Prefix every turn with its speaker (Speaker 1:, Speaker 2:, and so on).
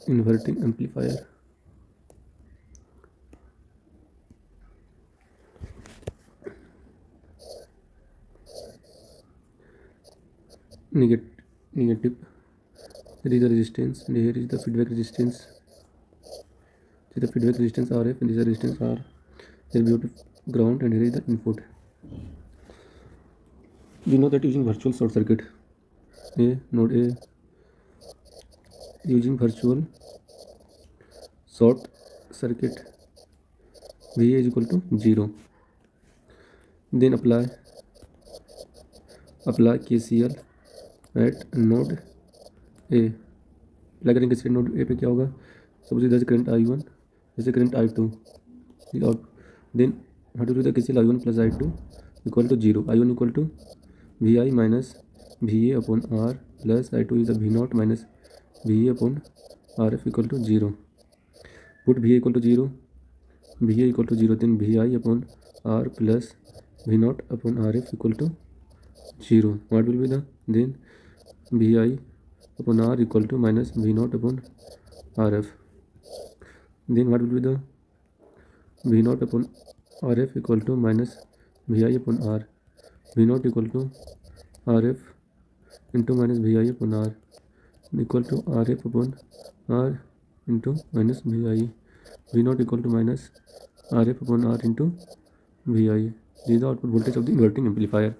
Speaker 1: inverting amplifier. Negative. There is a resistance, and here is the feedback resistance. This is the feedback resistance RF, and this is the resistance R. Here we have ground, and here is the input. We know that using virtual short circuit, node A, using virtual short circuit, VA is equal to 0. Then apply KCL at node A. Apply करेंगे किसी node A पे क्या होगा, suppose इधर से current I1, जैसे current I2, और then how to do the KCL I1 plus I2 equal to 0. I1 equal to VI minus VA upon R plus I2 is V naught minus VA upon RF equal to 0. Put VA equal to 0, VA equal to 0, then VI upon R plus V naught upon RF equal to 0. What will be the then VI upon R equal to minus V naught upon RF. Then what will be the V naught upon RF equal to minus VI upon R. V naught equal to RF into minus VI upon R equal to RF upon R into minus VI. V naught equal to minus RF upon R into VI. This is the output voltage of the inverting amplifier.